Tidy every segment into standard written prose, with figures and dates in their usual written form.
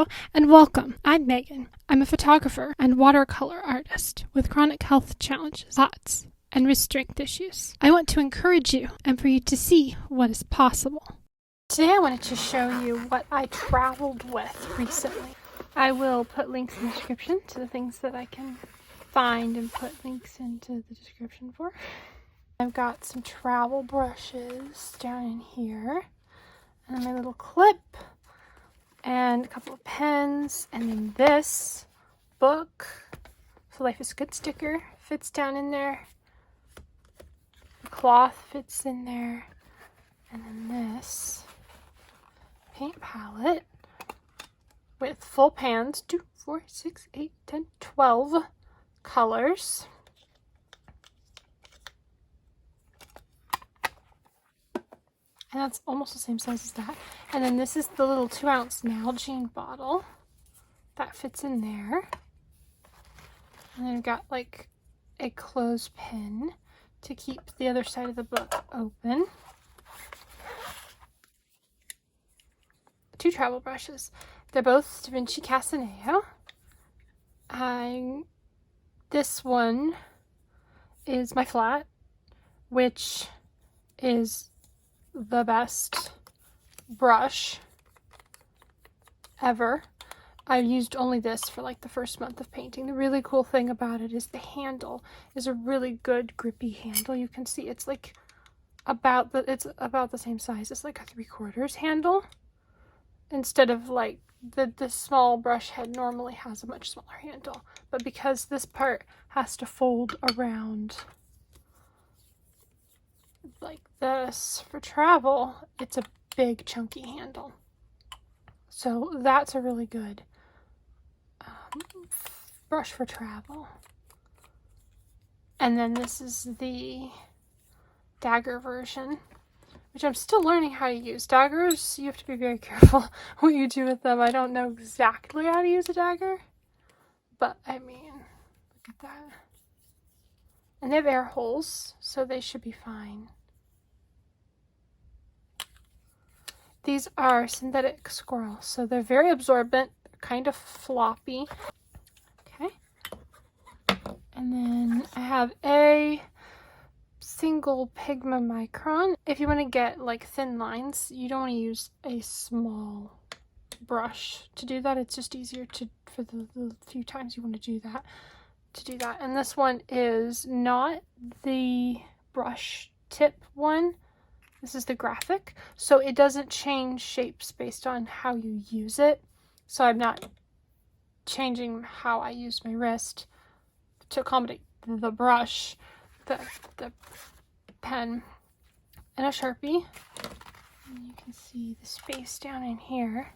Hello and welcome. I'm Megan. I'm a photographer and watercolor artist with chronic health challenges, POTS, and restraint issues. I want to encourage you and for you to see what is possible. Today I wanted to show you what I traveled with recently. I will put links in the description to the things that I can find and put links into the description for. I've got some travel brushes down in here, and my little clip, and a couple of pens, and then this book, So Life is Good sticker, fits down in there. The cloth fits in there, and then this paint palette with full pans, 2, 4, 6, 8, 10, 12 colors. And that's almost the same size as that. And then this is the little 2-ounce Nalgene bottle that fits in there. And then I've got like a clothespin to keep the other side of the book open. 2 travel brushes. They're both Da Vinci Casaneo. This one is my flat, which is the best brush ever. I've used only this for like the first month of painting. The really cool thing about it is the handle is a really good grippy handle. You can see it's like about the same size. It's like a 3/4 handle instead of like the small brush head normally has a much smaller handle. But because this part has to fold around like this for travel, it's a big chunky handle. So that's a really good brush for travel. And then this is the dagger version, which I'm still learning how to use. Daggers, you have to be very careful what you do with them. I don't know exactly how to use a dagger, but I mean, look at that. And they have air holes, so they should be fine. These are synthetic squirrel, so they're very absorbent, kind of floppy. Okay. And then I have a single Pigma Micron. If you want to get like thin lines, you don't want to use a small brush to do that. It's just easier for the few times you want to do that. And this one is not the brush tip one. This is the graphic, so it doesn't change shapes based on how you use it. So I'm not changing how I use my wrist to accommodate the brush, the pen, and a Sharpie. And you can see the space down in here.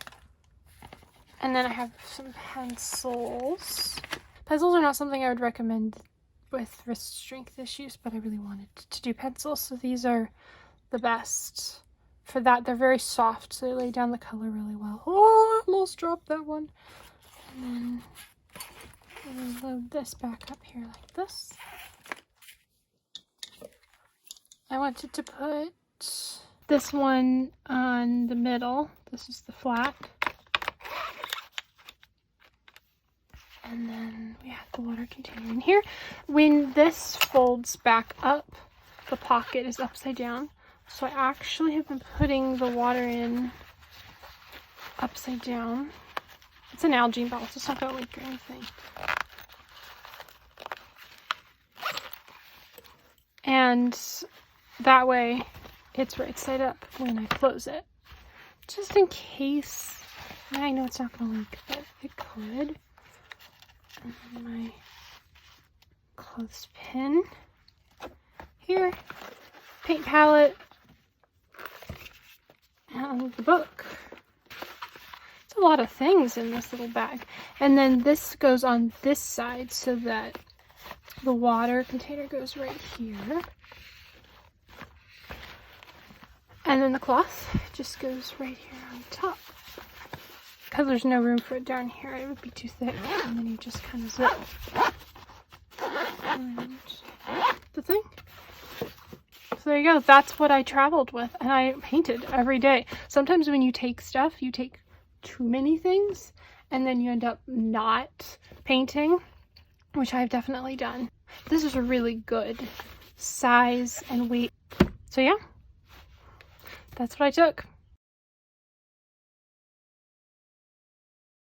And then I have some pencils. Pencils are not something I would recommend with wrist strength issues, but I really wanted to do pencils, so these are the best for that. They're very soft, so they lay down the color really well. Oh, I almost dropped that one. And then load this back up here like this. I wanted to put this one on the middle. This is the flat. And then we have the water container in here. When this folds back up, the pocket is upside down. So I actually have been putting the water in upside down. It's an Nalgene bottle, so it's not going to leak or anything. And that way it's right side up when I close it. Just in case. I know it's not going to leak, but it could. And then my clothespin here. Paint palette. And the book. It's a lot of things in this little bag. And then this goes on this side so that the water container goes right here. And then the cloth just goes right here on top. Because there's no room for it down here, it would be too thick. And then you just kind of zip. And the thing. So there you go. That's what I traveled with, and I painted every day. Sometimes when you take stuff, you take too many things and then you end up not painting, which I've definitely done. This is a really good size and weight. So yeah, that's what I took.